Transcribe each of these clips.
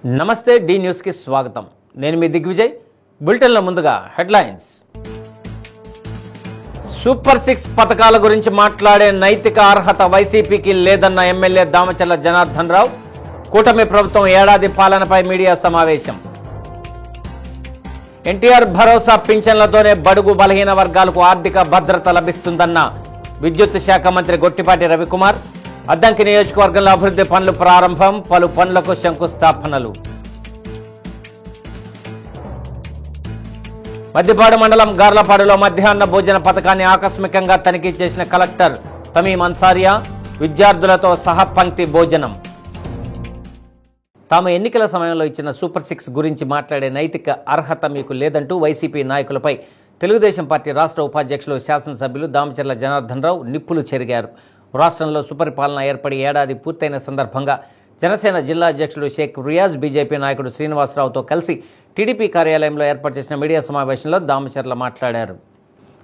నమస్తే D news కి స్వాగతం. నేను మీ దిగ్విజయ్. బులెటిన్ల ముందుగా హెడ్లైన్స్. సూపర్ 6 పథకాల గురించి మాట్లాడే నైతిక అర్హత వైసీపీకి లేదన్న ఎమ్మెల్యే దామచర్ల జనార్దన్ రావు. కూటమి ప్రభుత్వం ఏడాది పాలనపై మీడియా సమావేశం. ఎన్టీఆర్ భరోసా పింఛన్లతోనే బడుగు బలహీన వర్గాలకు ఆర్థిక భద్రత లభిస్తుందన్న విద్యుత్ శాఖ మంత్రి గొట్టిపాటి రవికుమార్. అద్దంకి నియోజకవర్గంలో అభివృద్ధి పనులు ప్రారంభం, పలు పనులకు శంకుస్థాపనలు. మద్దిపాడు మండలం గార్లపాడులో మధ్యాహ్న భోజన పథకాన్ని ఆకస్మికంగా తనిఖీ చేసిన కలెక్టర్ తమీం అన్సారియా. విద్యార్థులతో సహపంక్తి భోజనం. తాము ఎన్నికల సమయంలో ఇచ్చిన సూపర్ 6 గురించి మాట్లాడే నైతిక అర్హత మీకు లేదంటూ వైసీపీ నాయకులపై తెలుగుదేశం పార్టీ రాష్ట్ర ఉపాధ్యక్షులు శాసనసభ్యులు దామచర్ల జనార్దన్ రావు నిప్పులు చెరిగారు. రాష్ట్రంలో సుపరిపాలన ఏర్పడి ఏడాది పూర్తయిన సందర్భంగా జనసేన జిల్లా అధ్యక్షుడు షేక్ రియాజ్, బీజేపీ నాయకుడు శ్రీనివాసరావుతో కలిసి టీడీపీ కార్యాలయంలో ఏర్పాటు చేసిన మీడియా సమావేశంలో దామచర్ల మాట్లాడారు.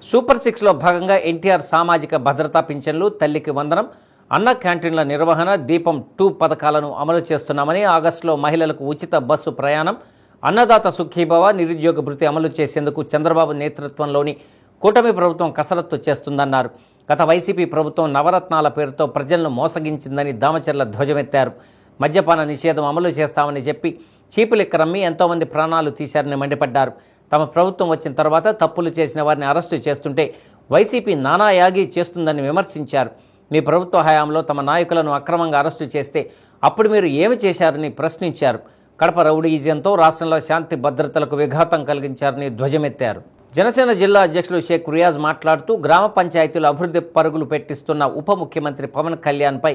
సూపర్ 6లో భాగంగా ఎన్టీఆర్ సామాజిక భద్రతా పింఛన్లు, తల్లికి వందనం, అన్న క్యాంటీన్ల నిర్వహణ, దీపం 2 పథకాలను అమలు చేస్తున్నామని, ఆగస్టులో మహిళలకు ఉచిత బస్సు ప్రయాణం, అన్నదాత సుఖీభవ, నిరుద్యోగ భృతి అమలు చేసేందుకు చంద్రబాబు నేతృత్వంలోని కూటమి ప్రభుత్వం కసరత్తు చేస్తుందన్నారు. గత వైసీపీ ప్రభుత్వం నవరత్నాల పేరుతో ప్రజలను మోసగించిందని దామచర్ల ధ్వజమెత్తారు. మద్యపాన నిషేధం అమలు చేస్తామని చెప్పి చీపు లిక్కరమ్మి ఎంతోమంది ప్రాణాలు తీశారని మండిపడ్డారు. తమ ప్రభుత్వం వచ్చిన తర్వాత తప్పులు చేసిన వారిని అరెస్టు చేస్తుంటే వైసీపీ నానాయాగి చేస్తుందని విమర్శించారు. మీ ప్రభుత్వ హయాంలో తమ నాయకులను అక్రమంగా అరెస్టు చేస్తే అప్పుడు మీరు ఏమి చేశారని ప్రశ్నించారు. కడప రౌడీయిజంతో రాష్ట్రంలో శాంతి భద్రతలకు విఘాతం కలిగించారని ధ్వజమెత్తారు. జనసేన జిల్లా అధ్యక్షులు షేక్ రియాజ్ మాట్లాడుతూ గ్రామ పంచాయతీలు అభివృద్ధి పరుగులు పెట్టిస్తున్న ఉప ముఖ్యమంత్రి పవన్ కళ్యాణ్పై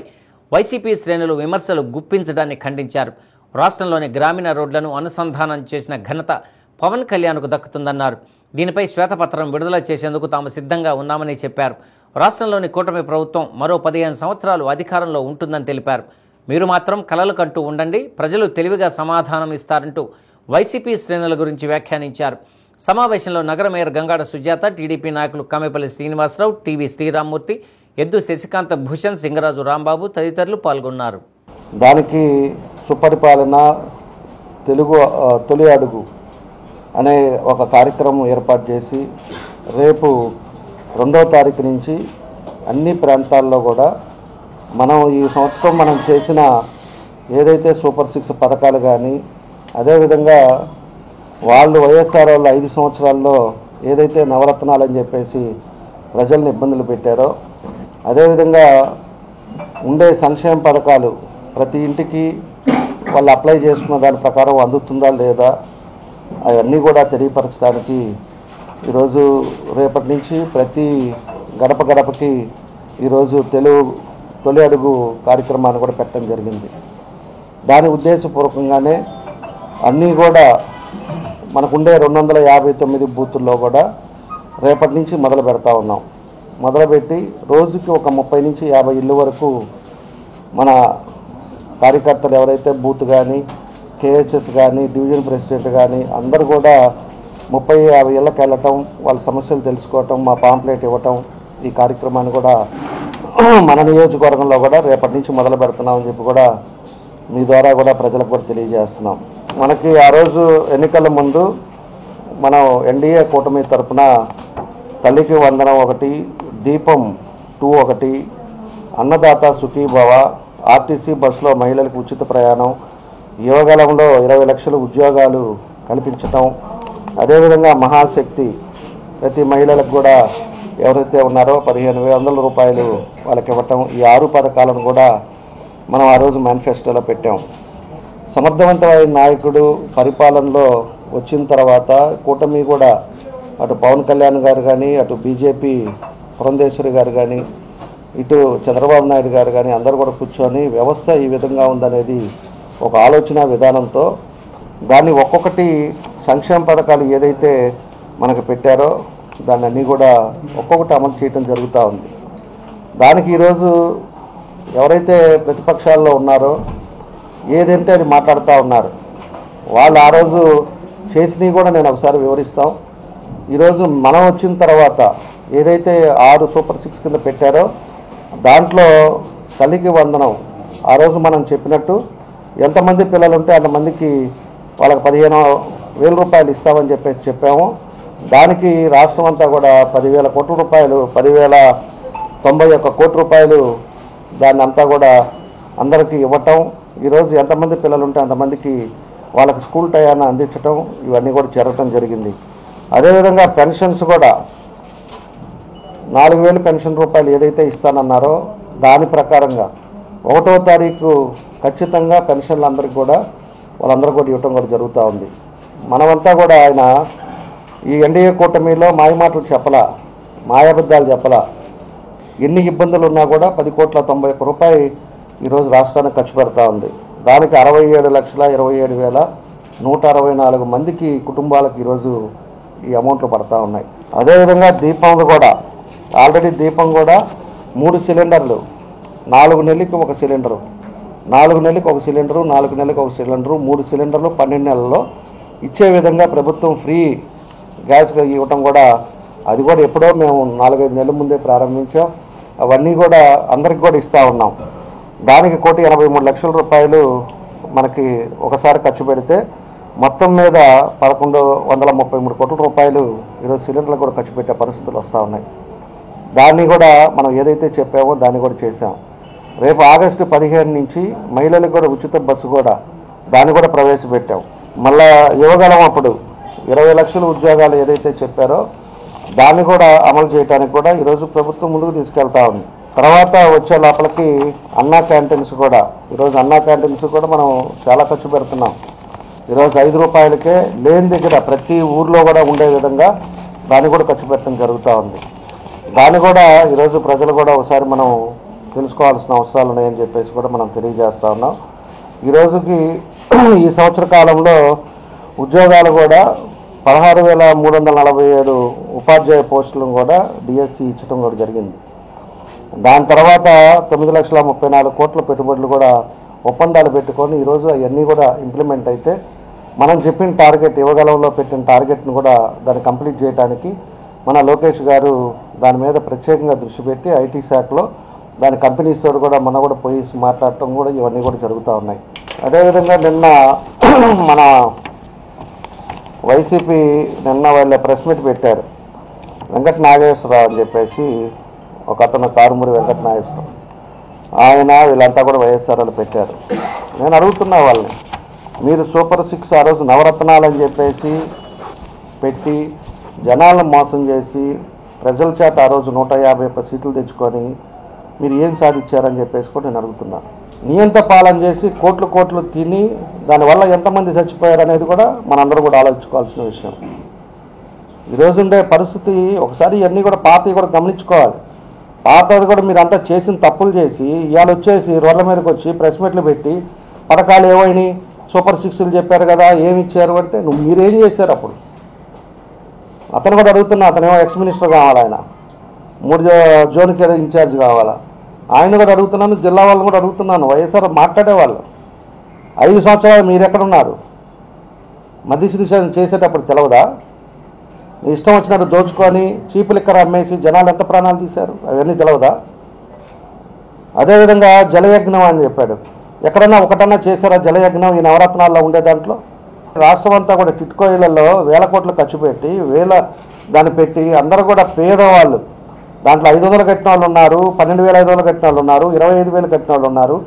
వైసీపీ శ్రేణులు విమర్శలు గుప్పించడాన్ని ఖండించారు. రాష్ట్రంలోని గ్రామీణ రోడ్లను అనుసంధానం చేసిన ఘనత పవన్ కళ్యాణ్కు దక్కుతుందన్నారు. దీనిపై శ్వేతపత్రం విడుదల చేసేందుకు తాము సిద్ధంగా ఉన్నామని చెప్పారు. రాష్ట్రంలోని కూటమి ప్రభుత్వం మరో 15 సంవత్సరాలు అధికారంలో ఉంటుందని తెలిపారు. మీరు మాత్రం కలలు కంటూ ఉండండి, ప్రజలు తెలివిగా సమాధానం ఇస్తారంటూ వైసీపీ శ్రేణుల గురించి వ్యాఖ్యానించారు. సమావేశంలో నగర మేయర్ గంగాడ సుజాత, టీడీపీ నాయకులు కామెపల్లి శ్రీనివాసరావు, టీవీ శ్రీరామ్మూర్తి, ఎద్దు శశికాంత భూషణ్, సింగరాజు రాంబాబు తదితరులు పాల్గొన్నారు. దానికి సుపరిపాలన తొలి అడుగు అనే ఒక కార్యక్రమం ఏర్పాటు చేసి రేపు 2వ తారీఖు నుంచి అన్ని ప్రాంతాల్లో కూడా మనం ఈ సంవత్సరం మనం చేసిన ఏదైతే సూపర్ 6 పథకాలు కానీ, అదేవిధంగా వాళ్ళు వైఎస్ఆర్ వాళ్ళు 5 సంవత్సరాల్లో ఏదైతే నవరత్నాలు అని చెప్పేసి ప్రజల్ని ఇబ్బందులు పెట్టారో, అదేవిధంగా ఉండే సంక్షేమ పథకాలు ప్రతి ఇంటికి వాళ్ళు అప్లై చేసుకున్న దాని ప్రకారం అందుతుందా లేదా అవన్నీ కూడా తెలియపరచడానికి ఈరోజు రేపటి నుంచి ప్రతి గడప గడపకి ఈరోజు తొలి అడుగు కార్యక్రమాన్ని కూడా పెట్టడం జరిగింది. దాని ఉద్దేశపూర్వకంగానే అన్నీ కూడా మనకుండే 259 బూతుల్లో కూడా రేపటి నుంచి మొదలు పెడతా ఉన్నాం. మొదలుపెట్టి రోజుకి ఒక 30 నుంచి 50 ఇళ్ళు వరకు మన కార్యకర్తలు ఎవరైతే బూత్ కానీ, కేఎస్ఎస్ కానీ, డివిజన్ ప్రెసిడెంట్ కానీ అందరూ కూడా 30-50 ఇళ్ళకి వెళ్ళటం, వాళ్ళ సమస్యలు తెలుసుకోవటం, మా పాంప్లెట్ ఇవ్వటం, ఈ కార్యక్రమాన్ని కూడా మన నియోజకవర్గంలో కూడా రేపటి నుంచి మొదలు పెడుతున్నామని చెప్పి కూడా మీ ద్వారా కూడా ప్రజలకు కూడా తెలియజేస్తున్నాం. మనకి ఆ రోజు ఎన్నికల ముందు మనం ఎన్డీఏ కూటమి తరఫున తల్లికి వందనం 1, దీపం 2 1, అన్నదాత సుఖీభవ, ఆర్టీసీ బస్సులో మహిళలకు ఉచిత ప్రయాణం, యువగలంలో 20 లక్షల ఉద్యోగాలు కల్పించటం, అదేవిధంగా మహాశక్తి ప్రతి మహిళలకు కూడా ఎవరైతే ఉన్నారో 15,000 రూపాయలు వాళ్ళకి ఇవ్వటం, ఈ 6 పథకాలను కూడా మనం ఆ రోజు మేనిఫెస్టోలో పెట్టాం. సమర్థవంతమైన నాయకుడు పరిపాలనలో వచ్చిన తర్వాత కూటమి కూడా అటు పవన్ కళ్యాణ్ గారు కానీ, అటు బీజేపీ పురంధేశ్వరి గారు కానీ, ఇటు చంద్రబాబు నాయుడు గారు కానీ అందరూ కూడా కూర్చొని వ్యవస్థ ఈ విధంగా ఉందనేది ఒక ఆలోచన విధానంతో దాన్ని ఒక్కొక్కటి సంక్షేమ పథకాలు ఏదైతే మనకు పెట్టారో దాన్ని అన్నీ కూడా ఒక్కొక్కటి అమలు చేయడం జరుగుతూ ఉంది. దానికి ఈరోజు ఎవరైతే ప్రతిపక్షాల్లో ఉన్నారో ఏదంటే అది మాట్లాడుతూ ఉన్నారు. వాళ్ళు ఆ రోజు చేసినవి కూడా నేను ఒకసారి వివరిస్తాం. ఈరోజు మనం వచ్చిన తర్వాత ఏదైతే 6 సూపర్ 6 కింద పెట్టారో దాంట్లో తల్లికి వందనం ఆ రోజు మనం చెప్పినట్టు ఎంతమంది పిల్లలు ఉంటే అంతమందికి వాళ్ళకి 15,000 రూపాయలు ఇస్తామని చెప్పేసి చెప్పాము. దానికి రాష్ట్రం అంతా కూడా 10,000 కోట్ల రూపాయలు 10,091 కోట్ల రూపాయలు దాన్ని అంతా కూడా అందరికీ ఇవ్వటం, ఈరోజు ఎంతమంది పిల్లలు ఉంటే అంతమందికి వాళ్ళకి స్కూల్ టయాన్ని అందించటం, ఇవన్నీ కూడా జరగటం జరిగింది. అదేవిధంగా పెన్షన్స్ కూడా 4,000 పెన్షన్ రూపాయలు ఏదైతే ఇస్తానన్నారో దాని ప్రకారంగా 1వ తారీఖు ఖచ్చితంగా పెన్షన్లు అందరికీ కూడా వాళ్ళందరూ కూడా ఇవ్వటం కూడా జరుగుతూ ఉంది. మనమంతా కూడా ఆయన ఈ ఎన్డీఏ కూటమిలో మాయమాటలు చెప్పలా, మాయాబద్ధాలు చెప్పలా. ఎన్ని ఇబ్బందులు ఉన్నా కూడా 10,91 రూపాయలు ఈరోజు రాష్ట్రానికి ఖర్చు పెడతా ఉంది. దానికి 67,27,164 మందికి కుటుంబాలకు ఈరోజు ఈ అమౌంట్లు పడతా ఉన్నాయి. అదేవిధంగా దీపం కూడా ఆల్రెడీ దీపం కూడా 3 సిలిండర్లు 4 నెలలకి 1 సిలిండరు, 4 నెలలకు 1 సిలిండరు, 4 నెలలకు 1 సిలిండరు, 3 సిలిండర్లు 12 నెలల్లో ఇచ్చే విధంగా ప్రభుత్వం ఫ్రీ గ్యాస్ ఇవ్వటం కూడా, అది కూడా ఎప్పుడో మేము 4-5 నెలల ముందే ప్రారంభించాం. అవన్నీ కూడా అందరికి కూడా ఇస్తూ ఉన్నాం. దానికి 1,83,00,000 రూపాయలు మనకి ఒకసారి ఖర్చు పెడితే మొత్తం మీద 1,133 కోట్ల రూపాయలు ఈరోజు సిలిండర్లు కూడా ఖర్చు పెట్టే పరిస్థితులు వస్తూ ఉన్నాయి. దాన్ని కూడా మనం ఏదైతే చెప్పామో దాన్ని కూడా చేశాం. రేపు ఆగస్టు 15 నుంచి మహిళలకు కూడా ఉచిత బస్సు కూడా దాన్ని కూడా ప్రవేశపెట్టాం. మళ్ళా యువగలం అప్పుడు 20 లక్షల ఉద్యోగాలు ఏదైతే చెప్పారో దాన్ని కూడా అమలు చేయడానికి కూడా ఈరోజు ప్రభుత్వం ముందుకు తీసుకెళ్తా ఉంది. తర్వాత వచ్చే లోపలికి అన్నా క్యాంటీన్స్ కూడా, ఈరోజు అన్నా క్యాంటీన్స్ కూడా మనం చాలా ఖర్చు పెడుతున్నాం. ఈరోజు 5 రూపాయలకే లేని దగ్గర ప్రతి ఊర్లో కూడా ఉండే విధంగా దాన్ని కూడా ఖర్చు పెట్టడం జరుగుతూ ఉంది. దాన్ని కూడా ఈరోజు ప్రజలు కూడా ఒకసారి మనం తెలుసుకోవాల్సిన అవసరాలు ఉన్నాయని చెప్పేసి కూడా మనం తెలియజేస్తూ ఉన్నాం. ఈరోజుకి ఈ సంవత్సర కాలంలో ఉద్యోగాలు కూడా 16,347 ఉపాధ్యాయ పోస్టులను కూడా డిఎస్సి ఇచ్చడం కూడా జరిగింది. దాని తర్వాత 9,34 కోట్ల పెట్టుబడులు కూడా ఒప్పందాలు పెట్టుకొని ఈరోజు అవన్నీ కూడా ఇంప్లిమెంట్ అయితే మనం చెప్పిన టార్గెట్ యువగలంలో పెట్టిన టార్గెట్ను కూడా దాన్ని కంప్లీట్ చేయడానికి మన లోకేష్ గారు దాని మీద ప్రత్యేకంగా దృష్టి పెట్టి ఐటీ శాఖలో దాని కంపెనీస్ తోడు కూడా మనం కూడా పోయి మాట్లాడటం కూడా ఇవన్నీ కూడా జరుగుతూ ఉన్నాయి. అదేవిధంగా నిన్న మన వైసీపీ వాళ్ళ ప్రెస్ మీట్ పెట్టారు. వెంకట నాగేశ్వరరావు అని చెప్పేసి ఒక అతను కారుమూరి వెంకట నాగేశ్వరరావు, ఆయన వీళ్ళంతా కూడా వైఎస్ఆర్ వాళ్ళు పెట్టారు. నేను అడుగుతున్నా వాళ్ళని, మీరు సూపర్ 6 ఆ రోజు నవరత్నాలు అని చెప్పేసి పెట్టి జనాలను మోసం చేసి ప్రజల చేత ఆ రోజు 151 సీట్లు తెచ్చుకొని మీరు ఏం సాధించారని చెప్పేసి కూడా నేను అడుగుతున్నాను. నియంత పాలన చేసి కోట్లు తిని దానివల్ల ఎంతమంది చచ్చిపోయారు అనేది కూడా మనందరూ కూడా ఆలోచించుకోవాల్సిన విషయం. ఈరోజు ఉండే పరిస్థితి ఒకసారి ఇవన్నీ కూడా పాతవి కూడా గమనించుకోవాలి. పాతది కూడా మీరు అంతా చేసిన తప్పులు చేసి ఇవాళ వచ్చేసి రోడ్ల మీదకి వచ్చి ప్రెస్ మీట్లు పెట్టి పథకాలు ఏమైనాయి, సూపర్ 6లు చెప్పారు కదా ఏమి ఇచ్చారు అంటే మీరేం చేశారు? అప్పుడు అతను కూడా అడుగుతున్నా, అతనేమో ఎక్స్ మినిస్టర్ కావాలి, ఆయన 3 జోన్కి ఇన్ఛార్జ్ కావాలా, ఆయన కూడా అడుగుతున్నాను, జిల్లా వాళ్ళని కూడా అడుగుతున్నాను. వైఎస్ఆర్ మాట్లాడేవాళ్ళు 5 సంవత్సరాలు మీరు ఎక్కడున్నారు? మధ్యశ్రీ చేసేటప్పుడు తెలవదా? ఇష్టం వచ్చినట్టు దోచుకొని చీపు లిక్కర్ అమ్మేసి జనాలు ఎంత ప్రాణాలు తీశారు అవన్నీ తెలవదా? అదేవిధంగా జలయజ్ఞం అని చెప్పాడు. ఎక్కడన్నా ఒకటన్నా చేశారా జలయజ్ఞం ఈ నవరత్నాల్లో ఉండే దాంట్లో? రాష్ట్రం అంతా కూడా టిట్కో ఇళ్లలో 1,000 కోట్లు ఖర్చు పెట్టి దాన్ని పెట్టి అందరూ కూడా పేదవాళ్ళు, దాంట్లో 500 కట్టిన వాళ్ళు ఉన్నారు, 12,500 కట్టిన వాళ్ళు ఉన్నారు, 25,000 కట్టిన వాళ్ళు ఉన్నారు.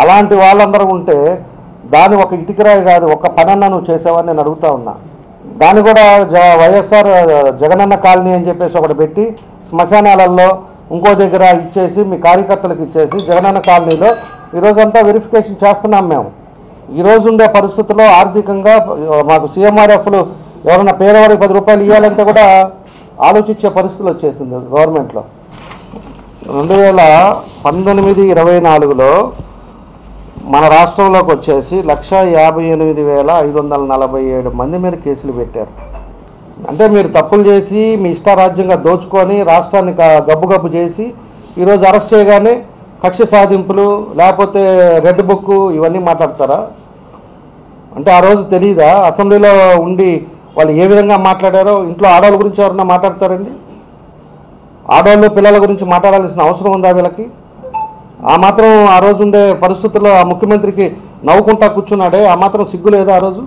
అలాంటి వాళ్ళందరూ ఉంటే దాన్ని ఒక ఇటుకరాయి కాదు ఒక్క పనన్నా నువ్వు చేసావని నేను అడుగుతా ఉన్నా. దాన్ని కూడా వైఎస్ఆర్ జగనన్న కాలనీ అని చెప్పేసి ఒకటి పెట్టి శ్మశానాలలో ఇంకో దగ్గర ఇచ్చేసి మీ కార్యకర్తలకు ఇచ్చేసి జగనన్న కాలనీలో ఈరోజంతా వెరిఫికేషన్ చేస్తున్నాం మేము. ఈరోజు ఉండే పరిస్థితుల్లో ఆర్థికంగా మాకు సీఎంఆర్ఎఫ్లు ఎవరైనా పేదవాడికి 10 రూపాయలు ఇవ్వాలంటే కూడా ఆలోచించే పరిస్థితులు వచ్చేసింది గవర్నమెంట్లో. 2019-24లో మన రాష్ట్రంలోకి వచ్చేసి 158,547 మంది మీద కేసులు పెట్టారు. అంటే మీరు తప్పులు చేసి మీ ఇష్టారాజ్యంగా దోచుకొని రాష్ట్రాన్ని గబ్బు చేసి ఈరోజు అరెస్ట్ చేయగానే కక్ష సాధింపులు లేకపోతే రెడ్ బుక్ ఇవన్నీ మాట్లాడతారా? అంటే ఆ రోజు తెలీదా అసెంబ్లీలో ఉండి వాళ్ళు ఏ విధంగా మాట్లాడారో? ఇంట్లో ఆడవాళ్ళ గురించి ఎవరన్నా మాట్లాడతారండి? ఆడవాళ్ళు పిల్లల గురించి మాట్లాడాల్సిన అవసరం ఉందా వీళ్ళకి? ఆ మాత్రం ఆ రోజు ఉండే పరిస్థితుల్లో ఆ ముఖ్యమంత్రికి నవ్వుకుంటా కూర్చున్నాడే, ఆ మాత్రం సిగ్గు లేదా ఆ రోజు?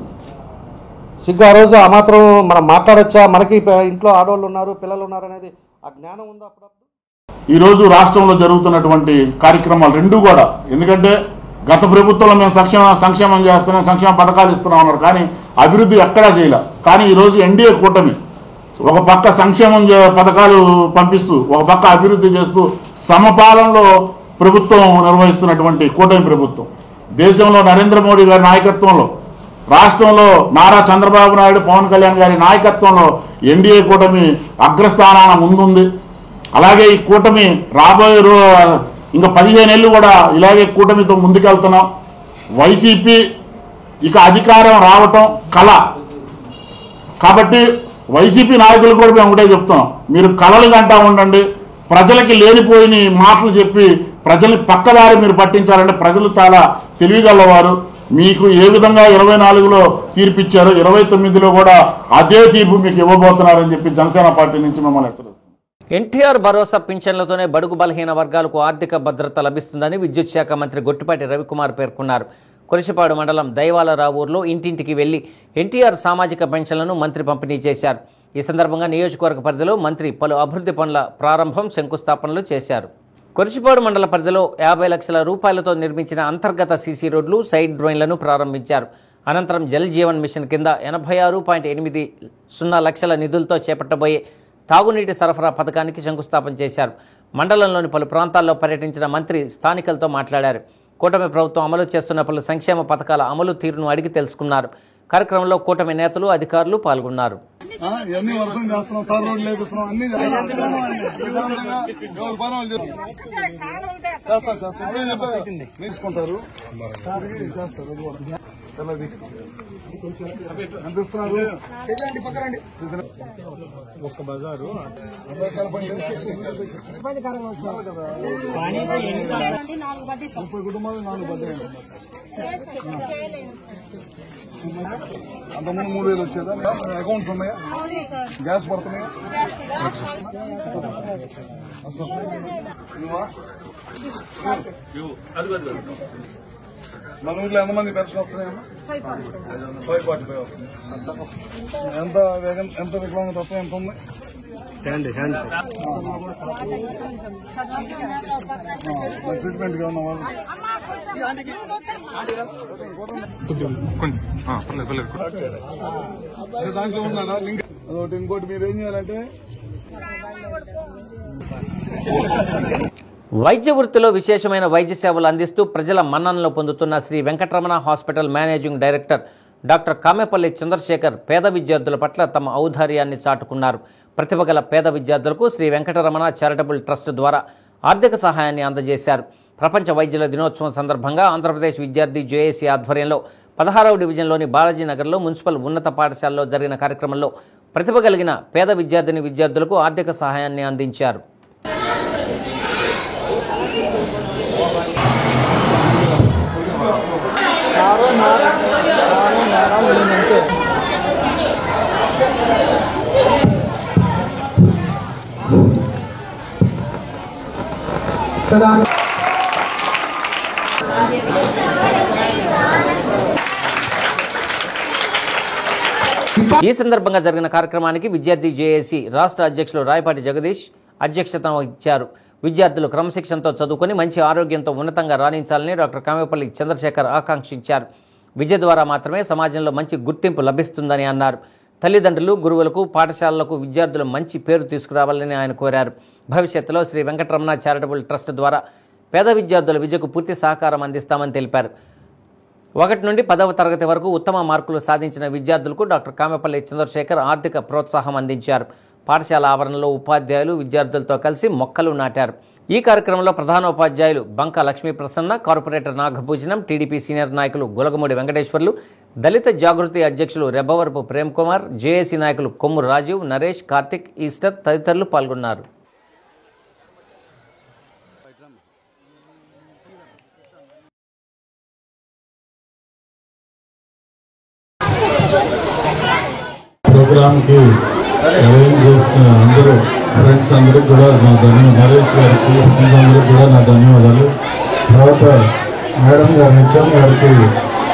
సిగ్గు ఆ రోజు ఆ మాత్రం మనం మాట్లాడచ్చా? మనకి ఇంట్లో ఆడవాళ్ళు ఉన్నారు, పిల్లలు ఉన్నారు అనేది ఆ జ్ఞానం ఉందా? అప్పుడప్పుడు ఈరోజు రాష్ట్రంలో జరుగుతున్నటువంటి కార్యక్రమాలు రెండు కూడా, ఎందుకంటే గత ప్రభుత్వంలో మేము సంక్షేమం చేస్తున్నాం, సంక్షేమ పథకాలు ఇస్తున్నాం అన్నారు, కానీ అభివృద్ధి ఎక్కడా చేయలే. కానీ ఈరోజు ఎన్డీఏ కూటమి ఒక పక్క సంక్షేమం పథకాలు పంపిస్తూ ఒక పక్క అభివృద్ధి చేస్తూ సమపాలనలో ప్రభుత్వం నిర్వహిస్తున్నటువంటి కూటమి ప్రభుత్వం, దేశంలో నరేంద్ర మోడీ గారి నాయకత్వంలో, రాష్ట్రంలో నారా చంద్రబాబు నాయుడు, పవన్ కళ్యాణ్ గారి నాయకత్వంలో ఎన్డీఏ కూటమి అగ్రస్థానాన ముందుంది. అలాగే ఈ కూటమి రాబోయే ఇంకా 15 ఏళ్ళు కూడా ఇలాగే కూటమితో ముందుకెళ్తున్నాం. వైసీపీ ఇక అధికారం రావటం కళ. కాబట్టి వైసీపీ నాయకులు కూడా మేము ఒకటే చెప్తున్నాం, మీరు కళలు గంటా ఉండండి, ప్రజలకి లేనిపోయిన మాటలు చెప్పి ప్రజల్ని పక్కదారి మీరు పట్టించాలంటే ప్రజలు చాలా తెలివిగలవారు. మీకు ఏ విధంగా 24లో తీర్పిచ్చారో 29లో కూడా అదే తీర్పు మీకు ఇవ్వబోతున్నారని చెప్పి జనసేన పార్టీ నుంచి మిమ్మల్ని హెచ్చరిస్తున్నాం. ఎన్టీఆర్ భరోసా పింఛన్లతోనే బడుగు బలహీన వర్గాలకు ఆర్థిక భద్రత లభిస్తుందని విద్యుత్ శాఖ మంత్రి గొట్టిపాటి రవికుమార్ పేర్కొన్నారు. కురిసిపాడు మండలం దైవాలరావూరులో ఇంటింటికి వెళ్లి ఎన్టీఆర్ సామాజిక పెన్షన్లను మంత్రి పంపిణీ చేశారు. ఈ సందర్భంగా నియోజకవర్గ పరిధిలో మంత్రి పలు అభివృద్ధి పనుల ప్రారంభం, శంకుస్థాపనలు చేశారు. కురిసిపాడు మండల పరిధిలో 50 లక్షల రూపాయలతో నిర్మించిన అంతర్గత సీసీ రోడ్లు, సైడ్ డ్రైన్లను ప్రారంభించారు. అనంతరం జల్ జీవన్ మిషన్ కింద 86.80 లక్షల నిధులతో చేపట్టబోయే తాగునీటి సరఫరా పథకానికి శంకుస్థాపన చేశారు. మండలంలోని పలు ప్రాంతాల్లో పర్యటించిన మంత్రి స్థానికులతో మాట్లాడారు. కూటమి ప్రభుత్వం అమలు చేస్తున్న పలు సంక్షేమ పథకాల అమలు తీరును అడిగి తెలుసుకున్నారు. కార్యక్రమంలో కూటమి నేతలు, అధికారులు పాల్గొన్నారు. ఒక్క బజారు 30 కుటుంబాలు 4 బడ్డాయి. అంతకుముందు 3000 వచ్చేదా? అకౌంట్స్ ఉన్నాయా? గ్యాస్ పడుతున్నాయా? మన ఊర్లో ఎంతమంది పెన్షన్ వస్తున్నాయమ్మా? 545 వస్తుంది. ఎంత వికలాంగత వస్తాయి? ఎంత ఉంది? ట్రీట్మెంట్ గా ఉన్న వాళ్ళు దాంట్లో ఉన్నారా లింక్? అదొకటి. ఇంకోటి మీరు ఏం చేయాలంటే వైద్య వృత్తిలో విశేషమైన వైద్య సేవలు అందిస్తూ ప్రజల మన్ననలు పొందుతున్న Shri Venkataramana hospital managing director doctor Kamepalli Chandrashekar పేద విద్యార్థుల పట్ల తమ ఔదార్యాన్ని చాటుకున్నారు. ప్రతిభ గల పేద విద్యార్థులకు శ్రీ వెంకటరమణ చారిటబుల్ ట్రస్ట్ ద్వారా ఆర్థిక సహాయాన్ని అందజేశారు. ప్రపంచ వైద్యుల దినోత్సవం సందర్భంగా ఆంధ్రప్రదేశ్ విద్యార్థి జేఏసీ ఆధ్వర్యంలో 16వ డివిజన్లోని బాలాజీనగర్లో మున్సిపల్ ఉన్నత పాఠశాలలో జరిగిన కార్యక్రమంలో ప్రతిభ కలిగిన పేద విద్యార్థులకు ఆర్థిక సహాయాన్ని అందించారు. ఈ సందర్భంగా జరిగిన కార్యక్రమానికి విద్యార్థి జేఏసీ రాష్ట్ర అధ్యక్షులు రాయపాటి జగదీష్ అధ్యక్షత వహించారు. విద్యార్థులు క్రమశిక్షణతో చదువుకొని మంచి ఆరోగ్యంతో ఉన్నతంగా రాణించాలని డాక్టర్ కామెపల్లి చంద్రశేఖర్ ఆకాంక్షించారు. విద్య ద్వారా మాత్రమే సమాజంలో మంచి గుర్తింపు లభిస్తుందని అన్నారు. తల్లిదండ్రులు, గురువులకు, పాఠశాలలకు విద్యార్థులు మంచి పేరు తీసుకురావాలని ఆయన కోరారు. భవిష్యత్తులో శ్రీ వెంకటరమణ చారిటబుల్ ట్రస్ట్ ద్వారా పేద విద్యార్థుల విద్యకు పూర్తి సహకారం అందిస్తామని తెలిపారు. 1 నుండి 10వ తరగతి వరకు ఉత్తమ మార్కులు సాధించిన విద్యార్థులకు డాక్టర్ కామెపల్లి చంద్రశేఖర్ ఆర్థిక ప్రోత్సాహం అందించారు. పాఠశాల ఆవరణలో ఉపాధ్యాయులు విద్యార్థులతో కలిసి మొక్కలు నాటారు. ఈ కార్యక్రమంలో ప్రధానోపాధ్యాయులు బంకా లక్ష్మీ ప్రసన్న, కార్పొరేటర్ నాగభూషణం, టీడీపీ సీనియర్ నాయకులు గులగమూడి వెంకటేశ్వర్లు, దళిత జాగృతి అధ్యక్షులు రెబ్బవరపు ప్రేమ్ కుమార్, జేఏసీ నాయకులు కొమ్ము రాజీవ్, నరేష్, కార్తిక్, ఈస్టర్ తదితరులు పాల్గొన్నారు. ప్రోగ్రామ్ కి అరేంజ్ చేసిన అందరూ ఫ్రెండ్స్ అందరికి కూడా నా ధన్యవాదాలు. నరేష్ గారికి అందరికి కూడా నా ధన్యవాదాలు. తర్వాత మేడం గారు హెచ్ఎం గారికి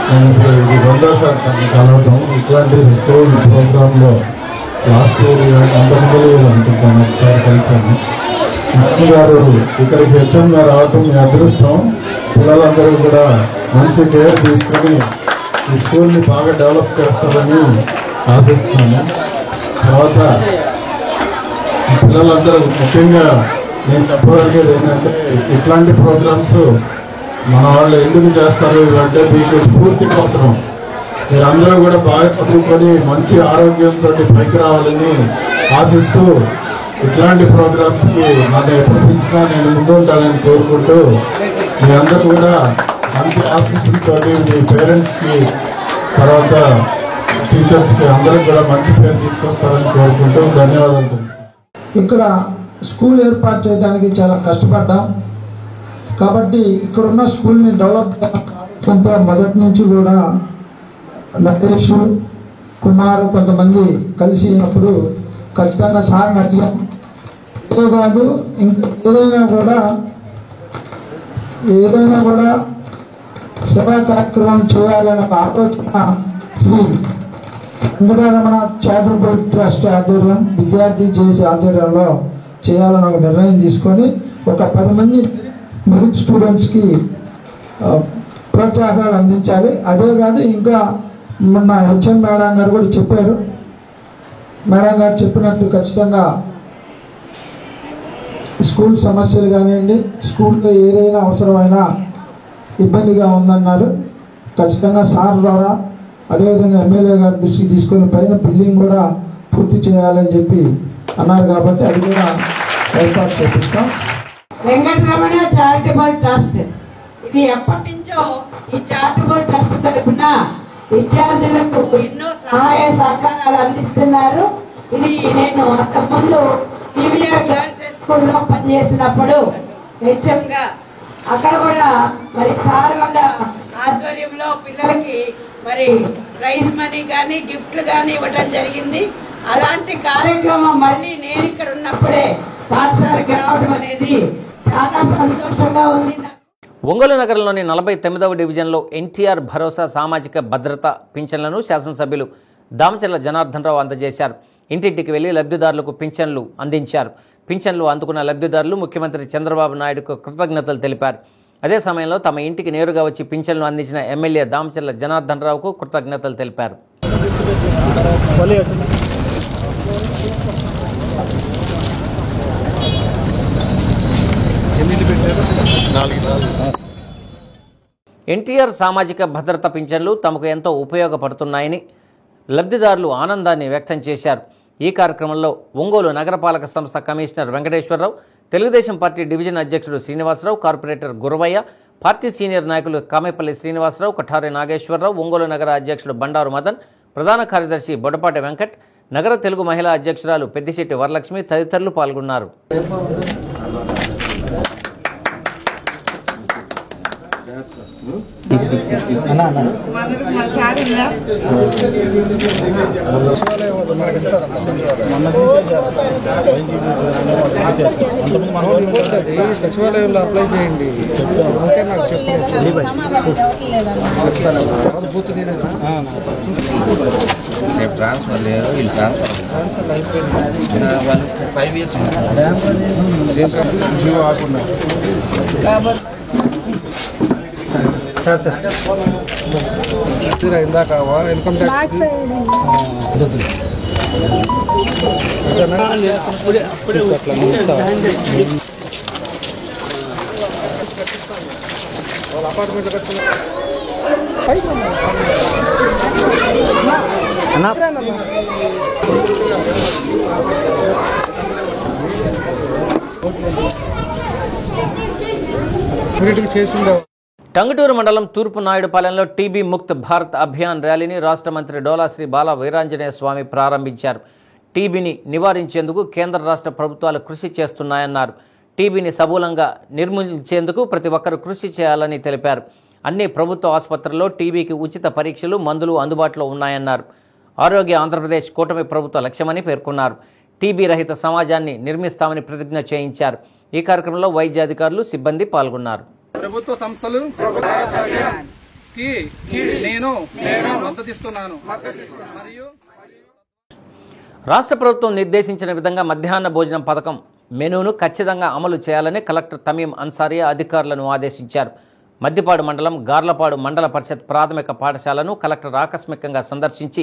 నేను ఇప్పుడు ఇది రెండోసారి కలవడం. ఇట్లాంటి స్కూల్ ప్రోగ్రాంలో లాస్ట్ ఇయర్ అంతకుముందు ఇయర్ అనుకుంటాను ఒకసారి కలిసాను. మేడం గారు ఇక్కడికి హెచ్ఎంగా రావటం మీ అదృష్టం. పిల్లలందరూ కూడా మంచి కేర్ తీసుకొని ఈ స్కూల్ని బాగా డెవలప్ చేస్తారని ఆశిస్తున్నాను. తర్వాత పిల్లలందరూ ముఖ్యంగా నేను చెప్పగలిగేది ఏంటంటే ఇట్లాంటి ప్రోగ్రామ్స్ మన వాళ్ళు ఎందుకు చేస్తారు అంటే మీకు స్ఫూర్తి అవసరం. మీరందరూ కూడా బాగా చదువుకొని మంచి ఆరోగ్యంతో పైకి రావాలని ఆశిస్తూ ఇట్లాంటి ప్రోగ్రామ్స్కి నన్ను ఎప్పుడు పిలిచినా నేను ముందు ఉండాలని కోరుకుంటూ మీ అందరూ కూడా మంచి ఆశీస్సులతో మీ పేరెంట్స్కి తర్వాత టీచర్స్కి అందరికి కూడా మంచి పేరు తీసుకొస్తారని కోరుకుంటూ ధన్యవాదాలు. ఇక్కడ స్కూల్ ఏర్పాటు చేయడానికి చాలా కష్టపడ్డాం. కాబట్టి ఇక్కడున్న స్కూల్ని డెవలప్ చేయడంతో మొదటి నుంచి కూడా నరేష్ కుమార్ కొంతమంది కలిసినప్పుడు ఖచ్చితంగా సార్ని అడిగాం. ఇదే కాదు ఇంకా ఏదైనా కూడా సేవా కార్యక్రమం చేయాలనే ఆలోచన శ్రీ వెంకటరమణ చారిటబుల్ ట్రస్ట్ ఆధ్వర్యం విద్యార్థి చేసే ఆధ్వర్యంలో చేయాలని ఒక నిర్ణయం తీసుకొని ఒక 10 మంది మెరిట్ స్టూడెంట్స్కి ప్రోత్సాహకాలు అందించాలి. అదే కాదు ఇంకా మొన్న హెచ్ఎం మేడం గారు కూడా చెప్పారు. మేడం గారు చెప్పినట్టు ఖచ్చితంగా స్కూల్ సమస్యలు కానివ్వండి, స్కూల్లో ఏదైనా అవసరమైనా ఇబ్బందిగా ఉందన్నారు. ఖచ్చితంగా సార్ ద్వారా అదేవిధంగా ఎమ్మెల్యే గారి దృష్టికి తీసుకొని పైన బిల్డింగ్ కూడా పూర్తి చేయాలని చెప్పి అన్నారు. కాబట్టి అది కూడా ఏర్పాటు చేపిస్తాం. వెంకటరమణ చారిటబుల్ ట్రస్ట్ ఇది ఎప్పటి నుంచో ఈ చారిటబుల్ ట్రస్ట్ తరఫున విద్యార్థులకు ఎన్నో సహాయ సహకారాలు అందిస్తున్నారు. ఇది నేను అంతకుముందు పీవీఆర్ గర్ల్స్ స్కూల్లో పనిచేసినప్పుడు హెచ్ఎంగా అక్కడ కూడా మరి సార్ వాళ్ళ ఆధ్వర్యంలో పిల్లలకి మరి ప్రైజ్ మనీ కానీ గిఫ్ట్లు కానీ ఇవ్వడం జరిగింది. అలాంటి కార్యక్రమం మళ్ళీ నేను ఇక్కడ ఉన్నప్పుడే పాఠశాలకు రావడం అనేది చాలా సంతోషంగా ఉంది. ఒంగోలు నగరంలోని 49వ డివిజన్లో ఎన్టీఆర్ భరోసా సామాజిక భద్రత పింఛన్లను శాసనసభ్యులు దామచర్ల జనార్దన్ రావు అందజేశారు. ఇంటింటికి వెళ్లి లబ్ధిదారులకు పింఛన్లు అందించారు. పింఛన్లు అందుకున్న లబ్ధిదారులు ముఖ్యమంత్రి చంద్రబాబు నాయుడుకు కృతజ్ఞతలు తెలిపారు. అదే సమయంలో తమ ఇంటికి నేరుగా వచ్చి పింఛన్లు అందించిన ఎమ్మెల్యే దామచర్ల జనార్దన్ రావుకు కృతజ్ఞతలు తెలిపారు. ఎన్టీఆర్ సామాజిక భద్రత పింఛన్లు తమకు ఎంతో ఉపయోగపడుతున్నాయని లబ్ధిదారులు ఆనందాన్ని వ్యక్తం చేశారు. ఈ కార్యక్రమంలో ఒంగోలు నగరపాలక సంస్థ commissioner Venkateswara Rao, Telugu Desam party division అధ్యక్షుడు Srinivasa Rao, corporator Guravaiah, party senior నాయకులు కామేపల్లి శ్రీనివాసరావు, కఠారి నాగేశ్వరరావు, ఒంగోలు నగర అధ్యక్షుడు బండారు మదన్, ప్రధాన కార్యదర్శి బొడపాటి వెంకట్, నగర తెలుగు మహిళా అధ్యక్షురాలు పెద్దిశెట్టి వరలక్ష్మి తదితరులు పాల్గొన్నారు. సచివాలయంలో అప్లై చేయండి. ట్రాన్స్ఫర్ లేదు, వీళ్ళు ట్రాన్స్ఫర్ అయిపోయింది. వాళ్ళు 5 years జియో ఆకుండా ఇందాక ఇన్కమ్ ట్యాక్స్ అపార్ట్మెంట్ చేసిండవు. టంగుటూరు మండలం తూర్పు నాయుడుపాలెంలో టీబీ ముక్త్ భారత్ అభియాన్ ర్యాలీని రాష్ట్ర మంత్రి డోలా శ్రీ బాల వీరాంజనేయ స్వామి ప్రారంభించారు. టీబీని నివారించేందుకు కేంద్ర రాష్ట్ర ప్రభుత్వాలు కృషి చేస్తున్నాయన్నారు. టీబీని సమూలంగా నిర్మూలించేందుకు ప్రతి ఒక్కరూ కృషి చేయాలని తెలిపారు. అన్ని ప్రభుత్వ ఆసుపత్రుల్లో టీబీకి ఉచిత పరీక్షలు, మందులు అందుబాటులో ఉన్నాయన్నారు. ఆరోగ్య ఆంధ్రప్రదేశ్ కూటమి ప్రభుత్వ లక్ష్యమని పేర్కొన్నారు. టీబీ రహిత సమాజాన్ని నిర్మిస్తామని ప్రతిజ్ఞ చేయించారు. ఈ కార్యక్రమంలో వైద్యాధికారులు, సిబ్బంది పాల్గొన్నారు. ప్రభుత్వ సంస్థలు నేను మద్దతిస్తున్నాను. మరియు రాష్ట్ర ప్రభుత్వం నిర్దేశించిన విధంగా మధ్యాహ్న భోజనం పథకం మెనూను ఖచ్చితంగా అమలు చేయాలని కలెక్టర్ తమీం అన్సారియా అధికారులను ఆదేశించారు. మద్దిపాడు మండలం గార్లపాడు మండల పరిషత్ ప్రాథమిక పాఠశాలను కలెక్టర్ ఆకస్మికంగా సందర్శించి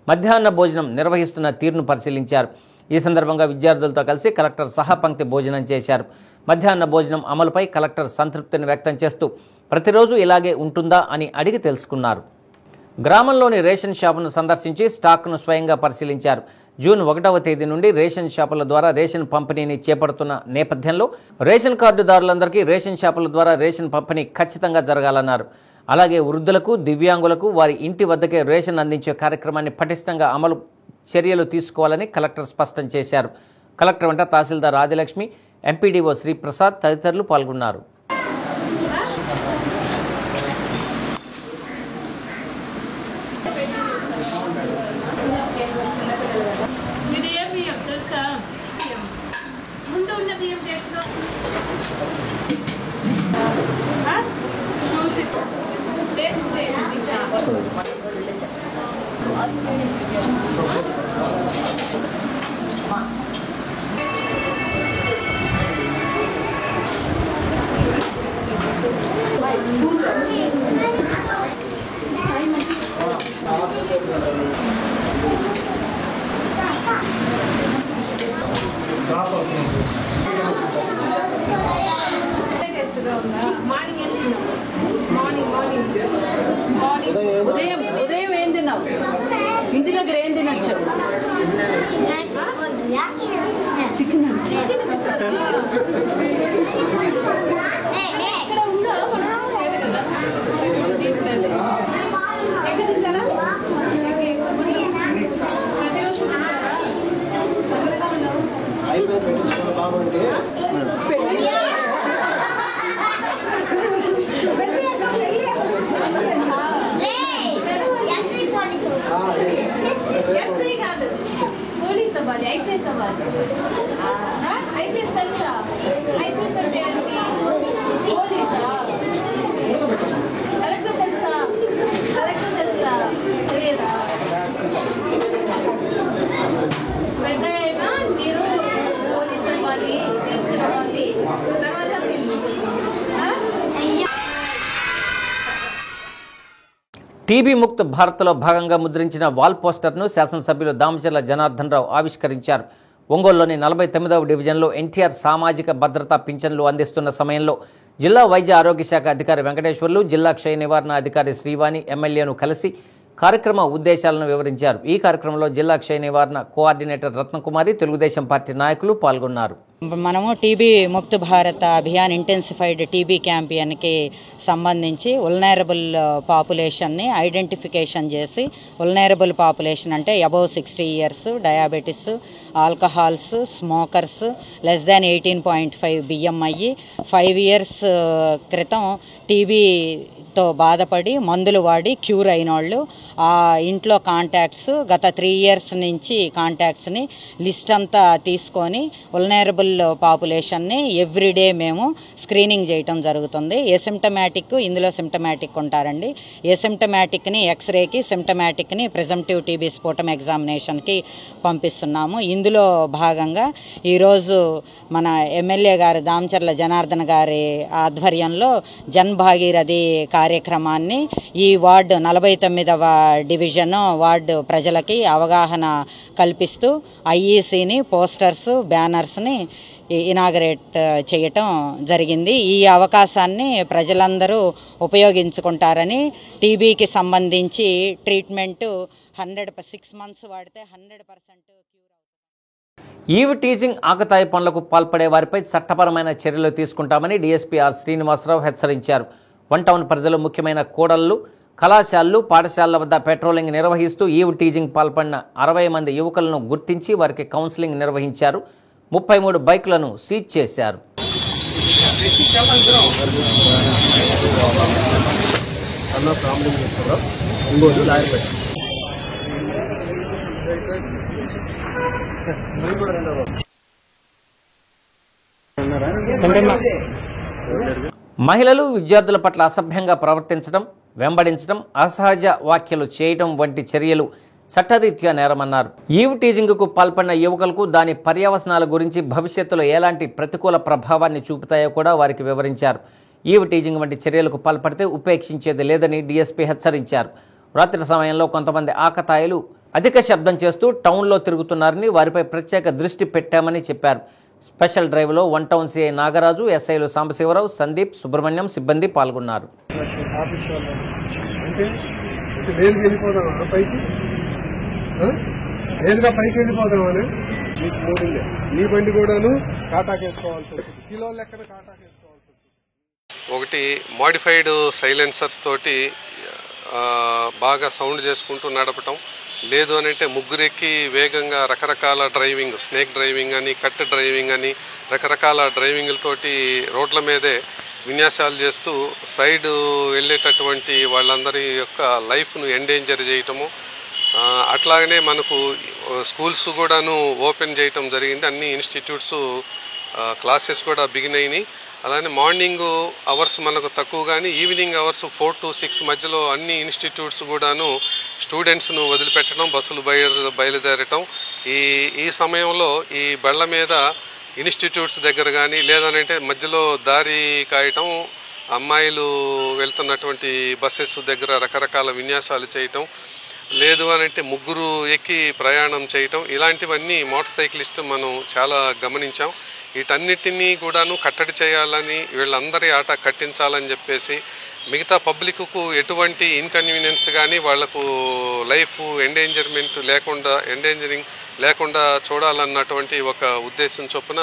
మధ్యాహ్న భోజనం నిర్వహిస్తున్న తీరును పరిశీలించారు. ఈ సందర్భంగా విద్యార్థులతో కలిసి కలెక్టర్ సహపంక్తి భోజనం చేశారు. మధ్యాహ్న భోజనం అమలుపై కలెక్టర్ సంతృప్తిని వ్యక్తం చేస్తూ ప్రతిరోజు ఇలాగే ఉంటుందా అని అడిగి తెలుసుకున్నారు. గ్రామంలోని రేషన్ షాపును సందర్శించి స్టాక్ను స్వయంగా పరిశీలించారు. జూన్ 1వ తేదీ నుండి రేషన్ షాపుల ద్వారా రేషన్ పంపిణీని చేపడుతున్న నేపథ్యంలో రేషన్ కార్డుదారులందరికీ రేషన్ షాపుల ద్వారా రేషన్ పంపిణీ ఖచ్చితంగా జరగాలన్నారు. అలాగే వృద్ధులకు, దివ్యాంగులకు వారి ఇంటి వద్దకే రేషన్ అందించే కార్యక్రమాన్ని పటిష్టంగా అమలు చర్యలు తీసుకోవాలని కలెక్టర్ స్పష్టం చేశారు. కలెక్టర్ వెంట తహసీల్దార్ ఆదిలక్ష్మి, ఎంపీడీఓ శ్రీప్రసాద్ తదితరులు పాల్గొన్నారు. ఉదయం ఏం తిన్నావు? ఇంటి దగ్గర ఏం తినచ్చు? చికెన్. టీబీ ముక్త్ భారత్లో భాగంగా ముద్రించిన వాల్ పోస్టర్ను శాసనసభ్యులు దామచర్ల జనార్దన్ రావు ఆవిష్కరించారు. ఒంగోలులోని 49వ డివిజన్లో ఎన్టీఆర్ సామాజిక భద్రతా పింఛన్లు అందిస్తున్న సమయంలో జిల్లా వైద్య ఆరోగ్య శాఖ అధికారి వెంకటేశ్వర్లు, జిల్లా క్షయ నివారణ అధికారి శ్రీవాణి ఎమ్మెల్యేను కలిసి కార్యక్రమ ఉద్దేశాలను వివరించారు. ఈ కార్యక్రమంలో జిల్లా క్షయ నివారణ కోఆర్డినేటర్ రత్నకుమారి, తెలుగుదేశం పార్టీ నాయకులు పాల్గొన్నారు. మనము TB Mukt Bharat Abhiyan intensified TB క్యాంపెయిన్కి సంబంధించి వల్నరబుల్ పాపులేషన్ని ఐడెంటిఫికేషన్ చేసి, వల్నరబుల్ పాపులేషన్ అంటే above 60 years, diabetes, alcohols, smokers, less than 18.5 BMI, 5 years క్రితం టీబీతో బాధపడి మందులు వాడి క్యూర్ అయిన వాళ్ళు, ఆ ఇంట్లో కాంటాక్ట్స్ గత 3 years నుంచి కాంటాక్ట్స్ని లిస్ట్ అంతా తీసుకొని వల్నరబుల్ పాపులేషన్ని ఎవ్రీడే మేము స్క్రీనింగ్ చేయటం జరుగుతుంది. ఎసిమ్టమాటిక్, ఇందులో సిమ్టమాటిక్ ఉంటారండి. ఎసిమ్టమాటిక్ని ఎక్స్రేకి, సిమ్టమాటిక్ని ప్రిజంప్టివ్ టీబీ స్పోటం ఎగ్జామినేషన్కి పంపిస్తున్నాము. ఇందులో భాగంగా ఈరోజు మన ఎమ్మెల్యే గారు దామచర్ల జనార్దన్ గారి ఆధ్వర్యంలో జన్ భాగీరథి కార్యక్రమాన్ని ఈ వార్డు 49వ డివిజన్ వార్డు ప్రజలకి అవగాహన కల్పిస్తూ ఐఈసీని, పోస్టర్స్, బ్యానర్స్ని ఇనాగరేట్ చేయటం జరిగింది. ఈ అవకాశాన్ని ప్రజలందరూ ఉపయోగించుకుంటారని, టీబీకి సంబంధించి ట్రీట్మెంటు 6 months వాడితే 100% క్యూర్ అవుతుంది. ఈవ్ టీజింగ్, ఆకతాయి పనులకు పాల్పడే వారిపై చట్టపరమైన చర్యలు తీసుకుంటామని డీఎస్పీ ఆర్ శ్రీనివాసరావు హెచ్చరించారు. 1 టౌన్ పరిధిలో ముఖ్యమైన కూడళ్లు, కళాశాలలు, పాఠశాలల వద్ద పెట్రోలింగ్ నిర్వహిస్తూ ఈవ్ టీజింగ్ పాల్పడిన 60 మంది యువకులను గుర్తించి వారికి కౌన్సిలింగ్ నిర్వహించారు. 33 బైకులను సీజ్ చేశారు. మహిళలు విద్యార్థుల పట్ల అసభ్యంగా ప్రవర్తించడం, వెంబడించడం, అసహజ వ్యాఖ్యలు చేయడం వంటి చర్యలు చట్టరీత్యా నేరమన్నారు. ఈవ్ టీజింగ్కు పాల్పడిన యువకులకు దాని పర్యవసనాల గురించి భవిష్యత్తులో ఎలాంటి ప్రతికూల ప్రభావాన్ని చూపుతాయో కూడా వారికి వివరించారు. ఈవ్ టీజింగ్ వంటి చర్యలకు పాల్పడితే ఉపేక్షించేది లేదని డీఎస్పీ హెచ్చరించారు. రాత్రి సమయంలో కొంతమంది ఆకతాయిలు అధిక శబ్దం చేస్తూ టౌన్లో తిరుగుతున్నారని, వారిపై ప్రత్యేక దృష్టి పెట్టామని చెప్పారు. స్పెషల్ డ్రైవ్లో 1 టౌన్ సిఐ నాగరాజు, ఎస్ఐలు సాంబశివరావు, సందీప్, సుబ్రహ్మణ్యం సిబ్బంది పాల్గొన్నారు. పైకి వెళ్ళిపోదామని నీ బండి కూడాను కాటాకేసుకోవాల్సి వస్తుంది, కిలో లెక్కన కాటాకేసుకోవాల్సి వస్తుంది. ఒకటి మోడిఫైడ్ సైలెన్సర్స్ తోటి బాగా సౌండ్ చేసుకుంటూ నడపటం, లేదు అని అంటే ముగ్గురెక్కి వేగంగా రకరకాల డ్రైవింగ్, స్నేక్ డ్రైవింగ్ అని, కట్ డ్రైవింగ్ అని, రకరకాల డ్రైవింగ్లతోటి రోడ్ల మీదే విన్యాసాలు చేస్తూ సైడ్ వెళ్ళేటటువంటి వాళ్ళందరి యొక్క లైఫ్ను ఎండేంజర్ చేయటము. అట్లాగనే మనకు స్కూల్స్ కూడాను ఓపెన్ చేయటం జరిగింది. అన్ని ఇన్స్టిట్యూట్స్ క్లాసెస్ కూడా బిగిన్ అయినాయి. అలానే మార్నింగ్ అవర్స్ మనకు తక్కువ, కానీ ఈవినింగ్ అవర్స్ 4 to 6 మధ్యలో అన్ని ఇన్స్టిట్యూట్స్ కూడాను స్టూడెంట్స్ను వదిలిపెట్టడం, బస్సులు బయలుదేరటం. ఈ సమయంలో ఈ బళ్ళ మీద ఇన్స్టిట్యూట్స్ దగ్గర కానీ, లేదనంటే మధ్యలో దారి కాయటం, అమ్మాయిలు వెళ్తున్నటువంటి బస్సెస్ దగ్గర రకరకాల విన్యాసాలు చేయటం, లేదు అని అంటే ముగ్గురు ఎక్కి ప్రయాణం చేయటం, ఇలాంటివన్నీ మోటార్ సైక్లిస్ట్ మనం చాలా గమనించాం. వీటన్నిటినీ కూడాను కట్టడి చేయాలని, వీళ్ళందరి ఆట కట్టించాలని చెప్పేసి మిగతా పబ్లిక్కు ఎటువంటి ఇన్కన్వీనియన్స్ కానీ, వాళ్లకు లైఫ్ ఎండేంజరింగ్ లేకుండా చూడాలన్నటువంటి ఒక ఉద్దేశం చొప్పున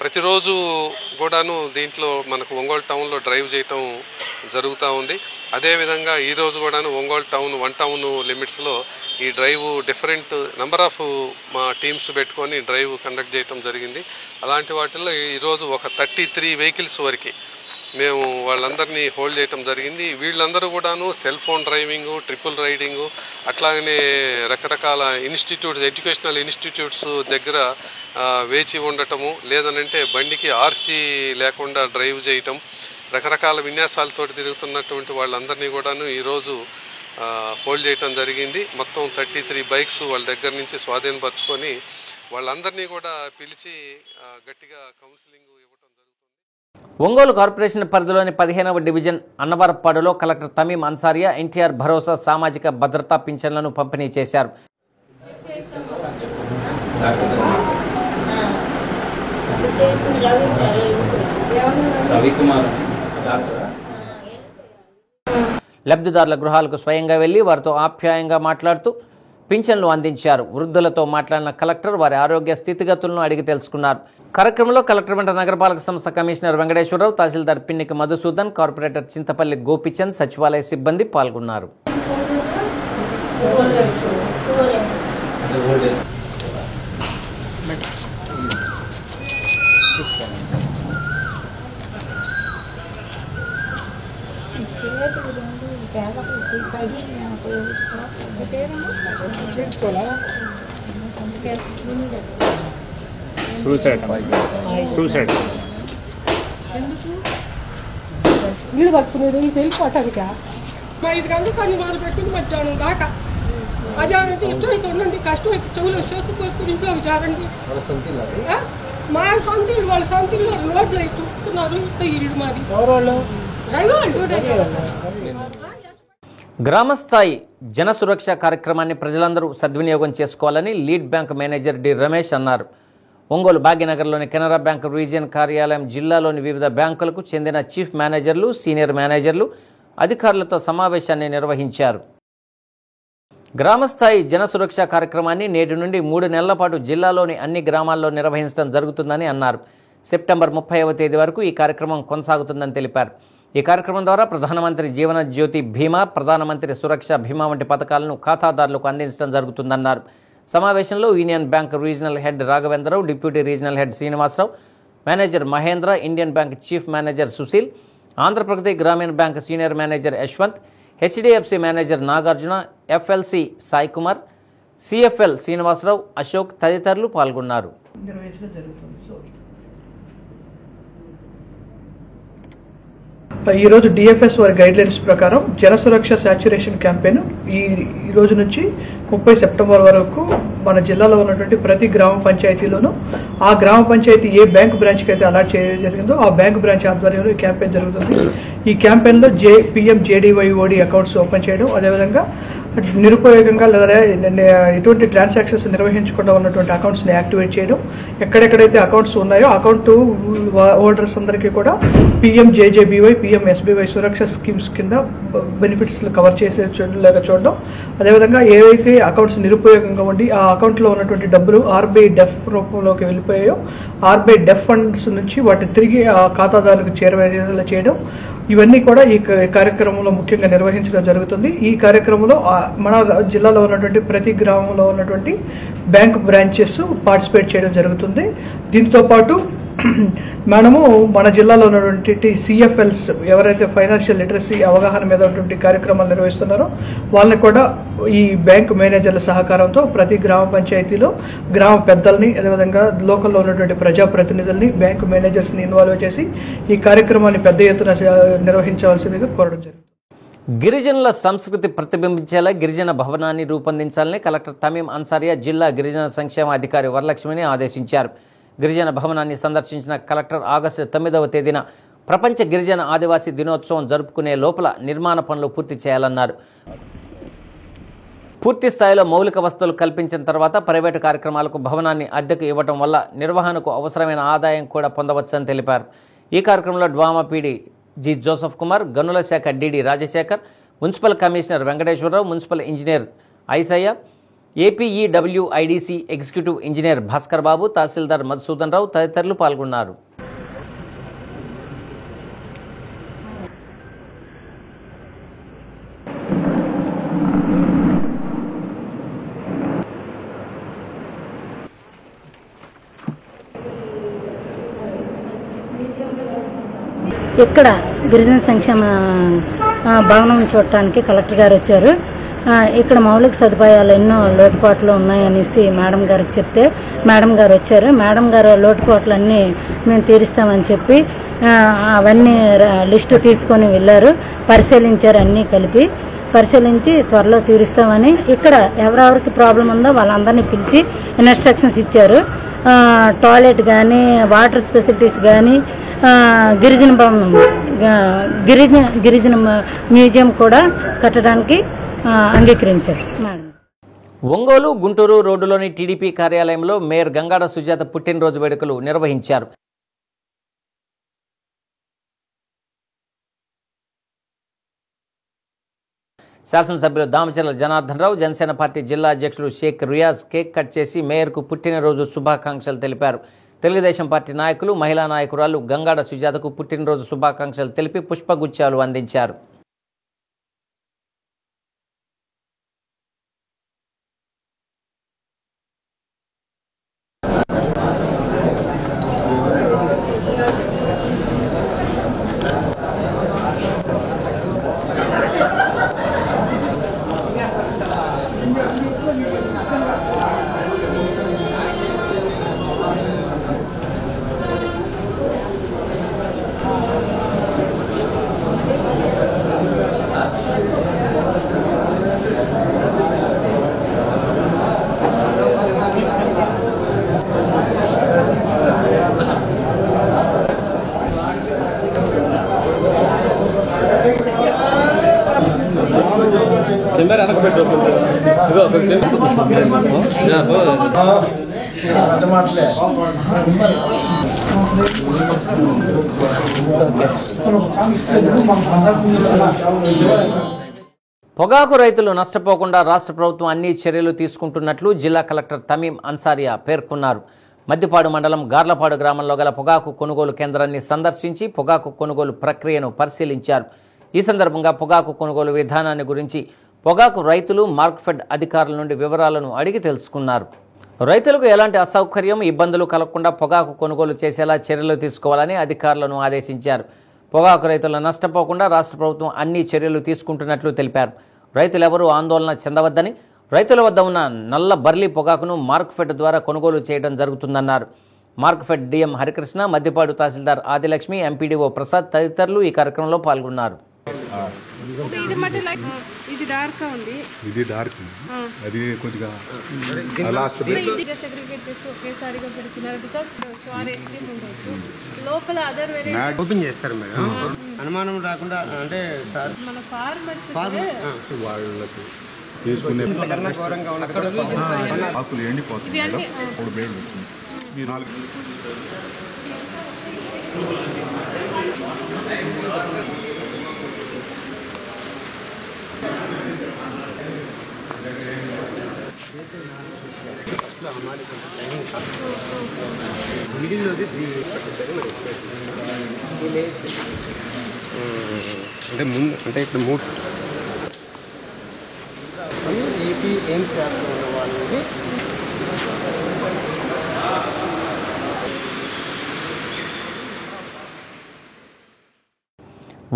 ప్రతిరోజు కూడాను దీంట్లో మనకు ఒంగోలు టౌన్లో డ్రైవ్ చేయటం జరుగుతూ ఉంది. అదేవిధంగా ఈరోజు కూడాను ఒంగోలు టౌన్ 1 టౌన్ లిమిట్స్లో ఈ డ్రైవ్ డిఫరెంట్ నెంబర్ ఆఫ్ మా టీమ్స్ పెట్టుకొని డ్రైవ్ కండక్ట్ చేయటం జరిగింది. అలాంటి వాటిల్లో ఈరోజు ఒక 33 వెహికల్స్ వరకు మేము వాళ్ళందరినీ హోల్డ్ చేయటం జరిగింది. వీళ్ళందరూ కూడాను cell phone driving, triple riding, అట్లాగనే రకరకాల ఇన్స్టిట్యూట్స్, ఎడ్యుకేషనల్ ఇన్స్టిట్యూట్స్ దగ్గర వేచి ఉండటము, లేదనంటే బండికి ఆర్సీ లేకుండా డ్రైవ్ చేయటం, రకరకాల విన్యాసాలతోటి తిరుగుతున్నటువంటి వాళ్ళందరినీ కూడాను ఈరోజు హోల్డ్ చేయటం జరిగింది. మొత్తం 33 బైక్స్ వాళ్ళ దగ్గర నుంచి స్వాధీనపరుచుకొని వాళ్ళందరినీ కూడా పిలిచి గట్టిగా కౌన్సిలింగ్ ఇవ్వటం జరుగుతుంది. ఒంగోలు కార్పొరేషన్ పరిధిలోని 15వ డివిజన్ అన్నవరపాడులో కలెక్టర్ తమీం అన్సారియా ఎన్టీఆర్ భరోసా సామాజిక భద్రతా పింఛన్లను పంపిణీ చేశారు. లబ్ధిదారుల గృహాలకు స్వయంగా వెళ్లి వారితో ఆప్యాయంగా మాట్లాడుతూ పింఛన్లు అందించారు. వృద్ధులతో మాట్లాడిన కలెక్టర్ వారి ఆరోగ్య స్థితిగతులను అడిగి తెలుసుకున్నారు. కార్యక్రమంలో కలెక్టర్ వెంట నగరపాలక సంస్థ కమిషనర్ వెంకటేశ్వరరావు, తహసీల్దార్ పిన్నికి మధుసూదన్, కార్పొరేటర్ చింతపల్లి గోపిచంద్, సచివాలయ సిబ్బంది పాల్గొన్నారు. నీళ్ళు పట్టుకునేది వెళ్ళిపోవటానికా 5 గంటలకు అన్ని మొదలు పెట్టుకుని మధ్యాహ్నం దాకా అదే ఇష్టమైతే ఉండండి, కష్టమైతే చెవులు శ్వాసం పోసుకుని ఇంట్లోకి జారండి. మా సొంతలు వాళ్ళ సొంతలు రోడ్లు చూస్తున్నారు. ఇల్లు మాది గ్రామస్థాయి జన సురక్ష కార్యక్రమాన్ని ప్రజలందరూ సద్వినియోగం చేసుకోవాలని lead bank manager D Ramesh అన్నారు. ఒంగోలు భాగ్యనగర్లోని కెనరా బ్యాంక్ రీజియన్ కార్యాలయం జిల్లాలోని వివిధ బ్యాంకులకు చెందిన చీఫ్ మేనేజర్లు, సీనియర్ మేనేజర్లు, అధికారులతో సమావేశాన్ని నిర్వహించారు. గ్రామస్థాయి జన సురక్ష కార్యక్రమాన్ని నేటి నుండి 3 నెలల పాటు జిల్లాలోని అన్ని గ్రామాల్లో నిర్వహించడం జరుగుతుందని అన్నారు. సెప్టెంబర్ 30వ తేదీ వరకు ఈ కార్యక్రమం కొనసాగుతుందని తెలిపారు. ఈ కార్యక్రమం ద్వారా ప్రధానమంత్రి జీవన జ్యోతి బీమా, ప్రధానమంత్రి సురక్ష బీమా వంటి పథకాలను ఖాతాదారులకు అందించడం జరుగుతుందన్నారు. సమావేశంలో Union Bank regional head Raghavendra Rao, deputy regional head Srinivasa Rao, manager Mahendra, Indian Bank chief manager Sushil, Andhra Pradesh Grameena Bank senior manager Yashwant, HDFC manager Nagarjuna, FLC Sai Kumar, CFL Srinivasa Rao, Ashok తదితరులు పాల్గొన్నారు. ఈరోజు డిఎఫ్ఎస్ వారి గైడ్లైన్స్ ప్రకారం జనసురక్ష శాచ్యురేషన్ క్యాంపెయిన్ ఈ రోజు నుంచి 30 సెప్టెంబర్ వరకు మన జిల్లాలో ఉన్నటువంటి ప్రతి గ్రామ పంచాయతీలోనూ ఆ గ్రామ పంచాయతీ ఏ బ్యాంక్ బ్రాంచ్కి అయితే అలాట్ చేయడం జరిగిందో ఆ బ్యాంక్ బ్రాంచ్ ఆధ్వర్యంలో ఈ క్యాంపెయిన్ జరుగుతుంది. ఈ క్యాంపెయిన్లో PMJDYOD అకౌంట్స్ ఓపెన్ చేయడం, అదేవిధంగా నిరుపయోగంగా లేదా ఎటువంటి ట్రాన్సాక్షన్స్ నిర్వహించకుండా ఉన్నటువంటి అకౌంట్స్ని యాక్టివేట్ చేయడం, ఎక్కడెక్కడైతే అకౌంట్స్ ఉన్నాయో అకౌంట్ హోల్డర్స్ అందరికీ కూడా PMJJBY PMSBY సురక్ష స్కీమ్స్ కింద బెనిఫిట్స్ కవర్ చేసేలాగా చూడడం, అదేవిధంగా ఏవైతే అకౌంట్స్ నిరుపయోగంగా ఉండి ఆ అకౌంట్లో ఉన్నటువంటి డబ్బులు RBI డెఫ్ రూపంలోకి వెళ్ళిపోయాయో RBI డెఫ్ ఫండ్స్ నుంచి వాటిని తిరిగి ఆ ఖాతాదారులకు చేరవేలా చేయడం, ఇవన్నీ కూడా ఈ కార్యక్రమంలో ముఖ్యంగా నిర్వహించడం జరుగుతుంది. ఈ కార్యక్రమంలో మన జిల్లాలో ఉన్నటువంటి ప్రతి గ్రామంలో ఉన్నటువంటి బ్యాంక్ బ్రాంచెస్ పార్టిసిపేట్ చేయడం జరుగుతుంది. దీంతో పాటు మనము మన జిల్లాలో ఉన్నటువంటి CFLs ఎవరైతే ఫైనాన్షియల్ లిటరసీ అవగాహన మీద ఉన్నటువంటి కార్యక్రమాలు నిర్వహిస్తున్నారో వాళ్ళని కూడా ఈ బ్యాంక్ మేనేజర్ల సహకారంతో ప్రతి గ్రామ పంచాయతీలో గ్రామ పెద్దల్ని, అదేవిధంగా లోకల్లో ఉన్నటువంటి ప్రజాప్రతినిధుల్ని, బ్యాంక్ మేనేజర్స్ని ఇన్వాల్వ్ చేసి ఈ కార్యక్రమాన్ని పెద్ద ఎత్తున నిర్వహించవలసిందిగా కోరడం జరిగింది. గిరిజనుల సంస్కృతి ప్రతిబింబించేలా గిరిజన భవనాన్ని రూపొందించాలని కలెక్టర్ తమీం అన్సారియా జిల్లా గిరిజన సంక్షేమ అధికారి వరలక్ష్మిని ఆదేశించారు. గిరిజన భవనాన్ని సందర్శించిన కలెక్టర్ ఆగస్టు 9వ తేదీన ప్రపంచ గిరిజన ఆదివాసీ దినోత్సవం జరుపుకునే లోపల నిర్మాణ పనులు పూర్తి చేయాలన్నారు. పూర్తి స్థాయిలో మౌలిక వసతులు కల్పించిన తర్వాత ప్రైవేటు కార్యక్రమాలకు భవనాన్ని అద్దెకు ఇవ్వడం వల్ల నిర్వహణకు అవసరమైన ఆదాయం కూడా పొందవచ్చని తెలిపారు. ఈ కార్యక్రమంలో DWMA PD G Joseph Kumar, గనుల శాఖ DD Rajasekhar, municipal commissioner Venkateswara Rao, municipal engineer Aisayya, APEWIDC executive engineer Bhaskar Babu, tahsildar Madhusudan Rao తదితరులు పాల్గొన్నారు. ఇక్కడ గిరిజన సంక్షేమ భవనం చూడటానికి కలెక్టర్ గారు వచ్చారు. ఇక్కడ మౌలిక సదుపాయాలు ఎన్నో లోటుపాట్లు ఉన్నాయనేసి మేడం గారికి చెప్తే మేడం గారు వచ్చారు. మేడం గారు లోటుపాట్లన్నీ మేము తీరుస్తామని చెప్పి అవన్నీ లిస్టు తీసుకొని వెళ్ళారు, పరిశీలించారు, అన్నీ కలిపి పరిశీలించి త్వరలో తీరుస్తామని ఇక్కడ ఎవరెవరికి ప్రాబ్లం ఉందో వాళ్ళందరినీ పిలిచి ఇన్స్ట్రక్షన్స్ ఇచ్చారు. టాయిలెట్ కానీ, వాటర్ ఫెసిలిటీస్ కానీ, గిరిజన భవనం, గిరిజన మ్యూజియం కూడా కట్టడానికి అంగీకరించారు మేడం. ఒంగోలు గుంటూరు రోడ్డులోని టీడీపీ కార్యాలయంలో మేయర్ గంగాడ సుజాత పుట్టినరోజు వేడుకలు నిర్వహించారు. శాసనసభ్యులు దామచర్ల జనార్దన్ రావు, జనసేన పార్టీ జిల్లా అధ్యక్షులు షేక్ రియాజ్ కేక్ కట్ చేసి మేయర్కు పుట్టినరోజు శుభాకాంక్షలు తెలిపారు. తెలుగుదేశం పార్టీ నాయకులు, మహిళా నాయకురాలు గంగాడ సుజాతకు పుట్టినరోజు శుభాకాంక్షలు తెలిపి పుష్పగుచ్చాలు అందించారు. పొగాకు రైతులు నష్టపోకుండా రాష్ట్ర ప్రభుత్వం అన్ని చర్యలు తీసుకుంటున్నట్లు జిల్లా కలెక్టర్ తమీం అన్సారియా పేర్కొన్నారు. మద్దిపాడు మండలం గార్లపాడు గ్రామంలో గల పొగాకు కొనుగోలు కేంద్రాన్ని సందర్శించి పొగాకు కొనుగోలు ప్రక్రియను పరిశీలించారు. ఈ సందర్భంగా పొగాకు కొనుగోలు విధానాన్ని గురించి పొగాకు రైతులు, మార్క్ఫెడ్ అధికారుల నుండి వివరాలను అడిగి తెలుసుకున్నారు. రైతులకు ఎలాంటి అసౌకర్యం, ఇబ్బందులు కలగకుండా పొగాకు కొనుగోలు చేసేలా చర్యలు తీసుకోవాలని అధికారులను ఆదేశించారు. పొగాకు రైతులు నష్టపోకుండా రాష్ట్ర ప్రభుత్వం అన్ని చర్యలు తీసుకుంటున్నట్లు తెలిపారు. రైతులెవరూ ఆందోళన చెందవద్దని, రైతుల వద్ద ఉన్న నల్ల బర్లీ పొగాకును మార్క్ఫెడ్ ద్వారా కొనుగోలు చేయడం జరుగుతుందన్నారు. మార్క్ఫెడ్ డిఎం హరికృష్ణ, మద్దిపాడు తహసీల్దార్ ఆదిలక్ష్మి, ఎంపీడీఓ ప్రసాద్ తదితరులు ఈ కార్యక్రమంలో పాల్గొన్నారు. ఇది డార్క్ ఉంది, ఇది డార్క్, అది కొద్దిగా లాస్ట్ సెగ్రిగేట్ చేసి ఒకేసారిగా పెడుతున్నారు. బికాస్ లోపల అదర్ వేరే ఓపెన్ చేస్తారు మేడం, అనుమానం రాకుండా. అంటే సార్ మన ఫార్మర్స్ వాళ్ళకి తీసుకునే ఆకులు ఎండిపోతుంది, 3 బేళ్ళు వచ్చింది. ఈ 4 అంటే ముందు అంటే ఇప్పుడు 3 ఏపీ ఎయిమ్స్ యాప్లో ఉన్న వాళ్ళకి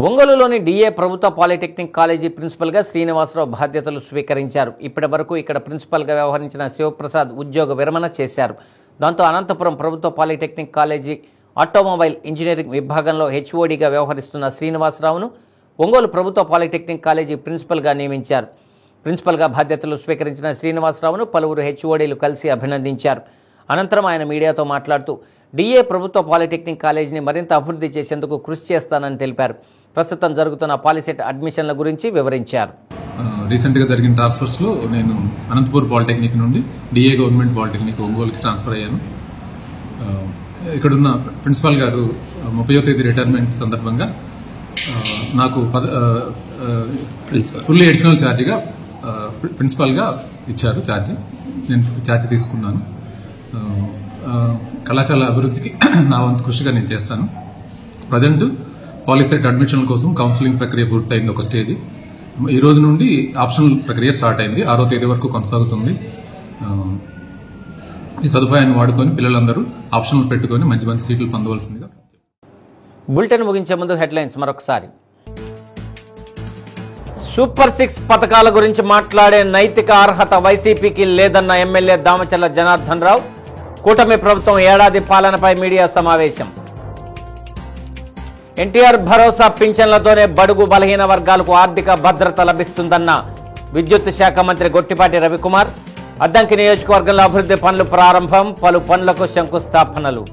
ఒంగోలులోని డిఏ ప్రభుత్వ పాలిటెక్నిక్ కాలేజీ ప్రిన్సిపల్గా శ్రీనివాసరావు బాధ్యతలు స్వీకరించారు. ఇప్పటి వరకు ఇక్కడ ప్రిన్సిపల్గా వ్యవహరించిన శివప్రసాద్ ఉద్యోగ విరమణ చేశారు. దాంతో అనంతపురం ప్రభుత్వ పాలిటెక్నిక్ కాలేజీ ఆటోమొబైల్ ఇంజనీరింగ్ విభాగంలో హెచ్ఓడిగా వ్యవహరిస్తున్న శ్రీనివాసరావును ఒంగోలు ప్రభుత్వ పాలిటెక్నిక్ కాలేజీ ప్రిన్సిపల్గా నియమించారు. ప్రిన్సిపల్గా బాధ్యతలు స్వీకరించిన శ్రీనివాసరావును పలువురు హెచ్ఓడీలు కలిసి అభినందించారు. అనంతరం ఆయన మీడియాతో మాట్లాడుతూ డిఏ ప్రభుత్వ పాలిటెక్నిక్ కాలేజీని మరింత అభివృద్ధి చేసేందుకు కృషి చేస్తానని తెలిపారు. ప్రస్తుతం జరుగుతున్న పాలిసెట్ అడ్మిషన్ల గురించి వివరించారు. రీసెంట్గా జరిగిన ట్రాన్స్ఫర్స్లో నేను అనంతపూర్ పాలిటెక్నిక్ నుండి డిఏ గవర్నమెంట్ పాలిటెక్నిక్ ఒంగోలుకి ట్రాన్స్ఫర్ అయ్యాను. ఇక్కడున్న ప్రిన్సిపాల్ గారు 30వ తేదీ రిటైర్మెంట్ సందర్భంగా నాకు ఫుల్లీ అడిషనల్ ఛార్జిగా ప్రిన్సిపాల్గా ఇచ్చారు. నేను ఛార్జ్ తీసుకున్నాను. కళాశాల అభివృద్ధికి నా వంతు కృషిగా నేను చేస్తాను. ప్రజెంట్ పాలిసెట్ అడ్మిషన్ల కోసం కౌన్సిలింగ్ ప్రక్రియ పూర్తయింది ఒక స్టేజ్. ఈ రోజు నుండి ఆప్షనల్ ప్రక్రియ స్టార్ట్ అయింది. 6వ తేదీ వరకు కొనసాగుతుంది. ఈ సదుపాయాన్ని వాడుకొని పిల్లలందరూ ఆప్షనల్ పెట్టుకొని మంచి మంచి సీట్లు పొందవలసిందిగా. బులెటిన్ ముగించే ముందు హెడ్లైన్స్ మరొకసారి. సూపర్ 6 పథకాల గురించి మాట్లాడే నైతిక అర్హత వైసీపీకి లేదన్న ఎమ్మెల్యే దామచర్ల జనార్దన్ రావు. కూటమి ప్రభుత్వం ఏడాది పాలనపై మీడియా సమావేశం. ఎన్టీఆర్ భరోసా పింఛన్లతోనే బడుగు బలహీన వర్గాలకు ఆర్థిక భద్రత లభిస్తుందన్న విద్యుత్ శాఖ మంత్రి గొట్టిపాటి రవికుమార్. అద్దంకి నియోజకవర్గంలో అభివృద్ధి పనులు ప్రారంభం, పలు పనులకు శంకుస్థాపనలు.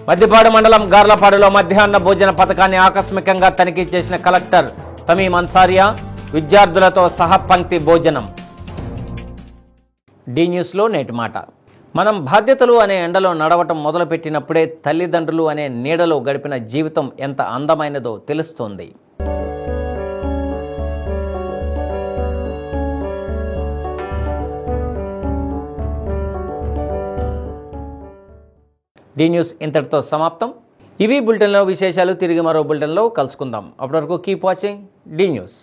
మద్దిపాడు మండలం గార్లపాడులో మధ్యాహ్న భోజన పథకాన్ని ఆకస్మికంగా తనిఖీ చేసిన కలెక్టర్ తమీం అన్సారియా. విద్యార్థులతో సహపంక్తి భోజనం. డి న్యూస్లో నేటి మాట. మనం బాధ్యతలు అనే ఎండలో నడవటం మొదలుపెట్టినప్పుడే తల్లిదండ్రులు అనే నీడలో గడిపిన జీవితం ఎంత అందమైనదో తెలుస్తోంది. డి న్యూస్ ఇంతటితో సమాప్తం. ఇవి బులెటిన్లో విశేషాలు. తిరిగి మరో బులెటిన్లో కలుసుకుందాం. అప్పటి వరకు కీప్ వాచింగ్ డి న్యూస్.